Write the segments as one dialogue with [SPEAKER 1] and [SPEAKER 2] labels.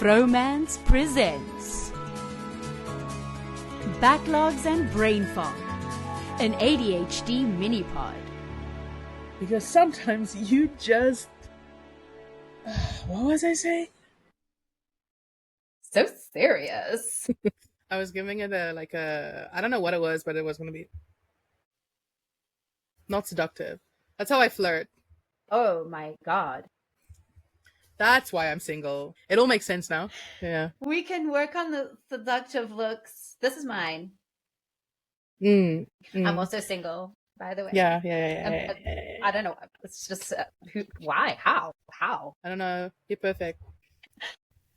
[SPEAKER 1] Vroumance presents Backlogs and Brainfog, an ADHD mini-pod.
[SPEAKER 2] Because sometimes you just... what was I saying?
[SPEAKER 3] So serious.
[SPEAKER 2] I was giving it I don't know what it was, but it was going to be not seductive. That's how I flirt.
[SPEAKER 3] Oh my god.
[SPEAKER 2] That's why I'm single. It all makes sense now. Yeah.
[SPEAKER 3] We can work on the seductive looks. This is mine.
[SPEAKER 2] I'm
[SPEAKER 3] I'm also single, by the way.
[SPEAKER 2] Yeah.
[SPEAKER 3] I don't know. It's just, why? How?
[SPEAKER 2] I don't know. You're perfect.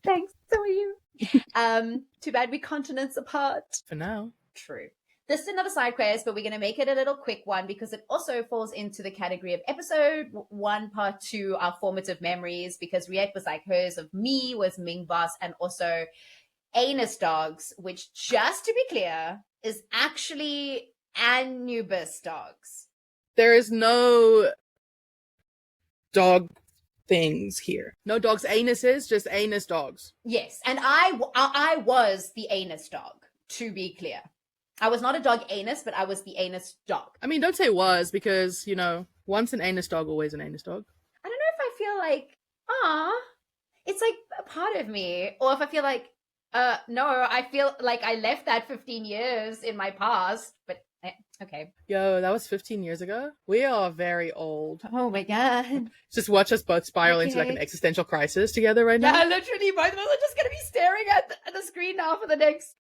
[SPEAKER 3] Thanks. So are you. Too bad we continents apart.
[SPEAKER 2] For now.
[SPEAKER 3] True. This is another side quest, but we're going to make it a little quick one because it also falls into the category of episode 1, part 2, our formative memories, because Riette was like, hers of me was Ming Boss and also anus dogs, which, just to be clear, is actually Anubis dogs.
[SPEAKER 2] There is no dog things here. No dogs' anuses, just anus dogs.
[SPEAKER 3] Yes, and I was the anus dog, to be clear. I was not a dog anus, but I was the anus dog.
[SPEAKER 2] I mean, don't say was, because, once an anus dog, always an anus dog.
[SPEAKER 3] I don't know if I feel like, it's like a part of me. Or if I feel like, no, I feel like I left that 15 years in my past, but okay.
[SPEAKER 2] Yo, that was 15 years ago? We are very old.
[SPEAKER 3] Oh my god.
[SPEAKER 2] Just watch us both spiral into like an existential crisis together right now.
[SPEAKER 3] Yeah, literally, both of us are just going to be staring at the screen now for the next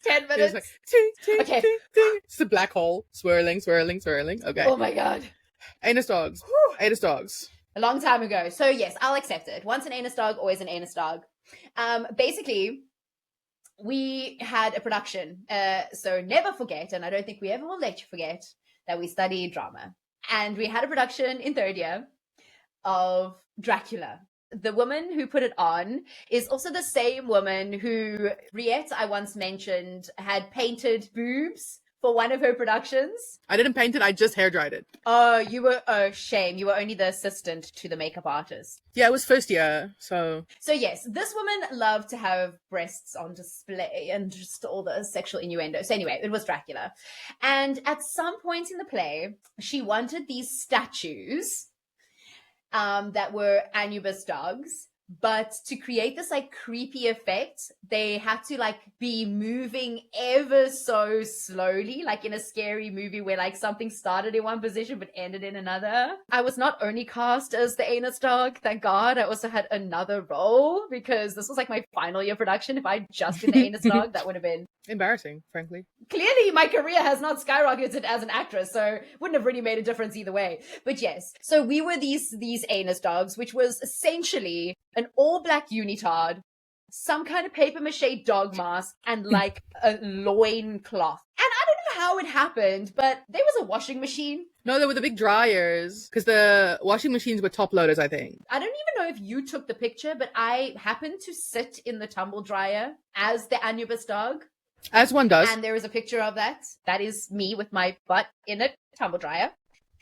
[SPEAKER 3] 10 minutes.
[SPEAKER 2] Like, ting, ting,
[SPEAKER 3] Okay.
[SPEAKER 2] ting, ting. It's a black hole. Swirling. Okay.
[SPEAKER 3] Oh my god.
[SPEAKER 2] Anus dogs.
[SPEAKER 3] Whew.
[SPEAKER 2] Anus dogs.
[SPEAKER 3] A long time ago. So yes, I'll accept it. Once an anus dog, always an anus dog. Basically, we had a production. So never forget, and I don't think we ever will let you forget, that we studied drama. And we had a production in third year of Dracula. The woman who put it on is also the same woman who Riette, I once mentioned, had painted boobs for one of her productions.
[SPEAKER 2] I didn't paint it, I just hair dried it.
[SPEAKER 3] Oh, shame. You were only the assistant to the makeup artist.
[SPEAKER 2] Yeah, it was first year, so...
[SPEAKER 3] So yes, this woman loved to have breasts on display and just all the sexual innuendo. So anyway, it was Dracula. And at some point in the play, she wanted these statues that were Anubis dogs, but to create this like creepy effect, they had to like be moving ever so slowly, like in a scary movie where like something started in one position but ended in another. I was not only cast as the anus dog, thank God, I also had another role because this was like my final year production. If I'd just been the anus dog, that would have been
[SPEAKER 2] embarrassing, frankly.
[SPEAKER 3] Clearly, my career has not skyrocketed as an actress, so wouldn't have really made a difference either way. But yes, so we were these anus dogs, which was essentially an all-black unitard, some kind of papier-mâché dog mask, and like a loin cloth. And I don't know how it happened, but there was a washing machine.
[SPEAKER 2] No, they were the big dryers, because the washing machines were top loaders, I think.
[SPEAKER 3] I don't even know if you took the picture, but I happened to sit in the tumble dryer as the Anubis dog.
[SPEAKER 2] As one does.
[SPEAKER 3] And there is a picture of that. That is me with my butt in a tumble dryer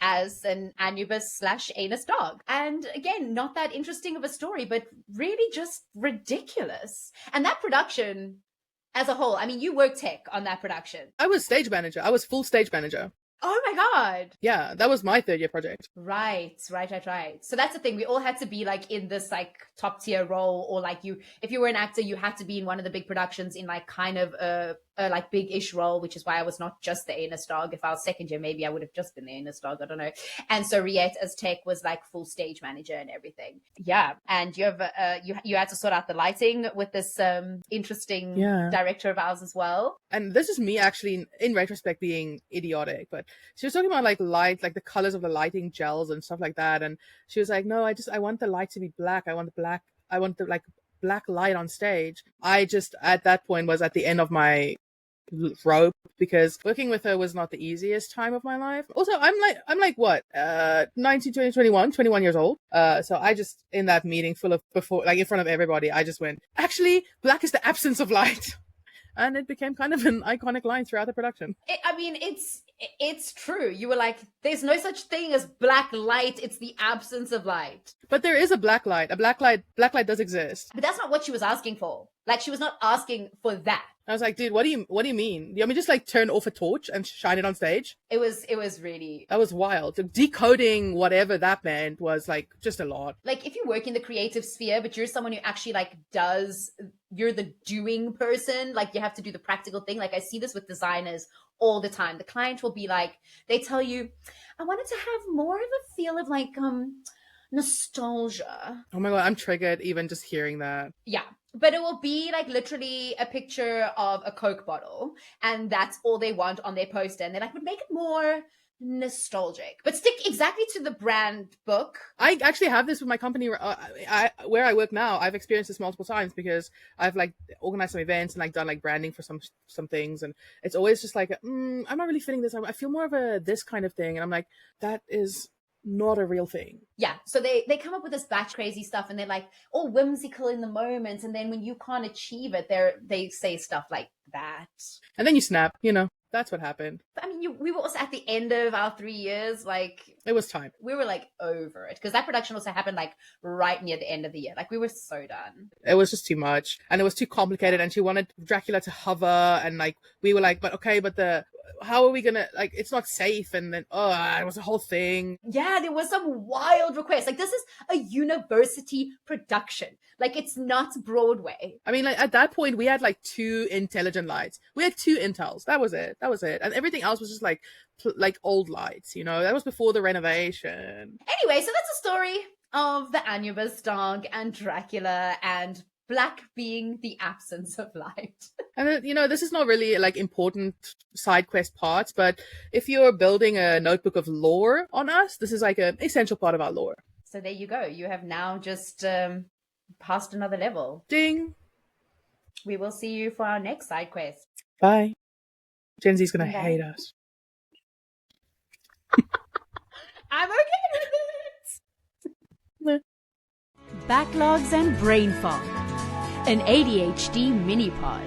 [SPEAKER 3] as an Anubis / anus dog. And again, not that interesting of a story, but really just ridiculous. And that production as a whole, I mean, you worked tech on that production.
[SPEAKER 2] I was stage manager. I was full stage manager.
[SPEAKER 3] Oh my god.
[SPEAKER 2] Yeah, that was my third year project.
[SPEAKER 3] Right. So that's the thing. We all had to be like in this like top tier role, or like if you were an actor, you had to be in one of the big productions in like kind of a like big-ish role, which is why I was not just the anus dog. If I was second year, maybe I would have just been the anus dog. I don't know. And so Riette as tech was like full stage manager and everything. Yeah. And you have you had to sort out the lighting with this interesting director of ours as well.
[SPEAKER 2] And this is me actually in retrospect being idiotic, but she was talking about like light, like the colors of the lighting gels and stuff like that. And she was like, no, I want the light to be black. I want the like black light on stage. I just at that point was at the end of my rope because working with her was not the easiest time of my life. Also, I'm like what 19, 20, 21 years old. So I just in that meeting before like in front of everybody, I just went, actually black is the absence of light. And it became kind of an iconic line throughout the production.
[SPEAKER 3] I mean, it's It's true. You were like, there's no such thing as black light. It's the absence of light.
[SPEAKER 2] But there is a black light. Black light does exist.
[SPEAKER 3] But that's not what she was asking for. Like, she was not asking for that.
[SPEAKER 2] I was like, dude, what do you mean? You want me just like turn off a torch and shine it on stage?
[SPEAKER 3] It was really,
[SPEAKER 2] That was wild. Decoding whatever that meant was like just a lot.
[SPEAKER 3] like, if you work in the creative sphere, but you're someone who actually like you're the doing person, like you have to do the practical thing. Like I see this with designers all the time. The client will be like, they tell you, I wanted to have more of a feel of like nostalgia.
[SPEAKER 2] Oh my God, I'm triggered even just hearing that.
[SPEAKER 3] Yeah. But it will be like literally a picture of a Coke bottle, and that's all they want on their poster. And they're like, would make it more nostalgic, but stick exactly to the brand book.
[SPEAKER 2] I actually have this with my company where I work now. I've experienced this multiple times because I've like organized some events and like done like branding for some things, and it's always just like, I'm not really feeling this. I feel more of a this kind of thing, and I'm like, that is not a real thing.
[SPEAKER 3] Yeah. So they come up with this batch crazy stuff, and they're like all whimsical in the moment, and then when you can't achieve it, they say stuff like that.
[SPEAKER 2] And then you snap, that's what happened.
[SPEAKER 3] I mean, we were also at the end of our 3 years, like
[SPEAKER 2] It was time.
[SPEAKER 3] we were like over it, because that production also happened like right near the end of the year. Like we were so done.
[SPEAKER 2] It was just too much, and it was too complicated, and she wanted Dracula to hover, and like we were like, but okay, but how are we gonna, like, it's not safe, and then it was a whole thing.
[SPEAKER 3] Yeah, there was some wild requests. Like, this is a university production. Like, it's not Broadway.
[SPEAKER 2] I mean, like at that point we had like 2 intelligent lights. We had 2 Intels. That was it, and everything else was just like old lights. That was before the renovation.
[SPEAKER 3] Anyway, so that's a story of the Anubis dog and Dracula, and black being the absence of light.
[SPEAKER 2] And this is not really like important side quest parts, but if you're building a notebook of lore on us, this is like an essential part of our lore.
[SPEAKER 3] So there you go. You have now just passed another level.
[SPEAKER 2] Ding.
[SPEAKER 3] We will see you for our next side quest.
[SPEAKER 2] Bye. Gen Z's gonna
[SPEAKER 3] Bye.
[SPEAKER 2] hate us.
[SPEAKER 3] I'm okay with it.
[SPEAKER 1] Backlogs and Brainfog, an ADHD mini pod.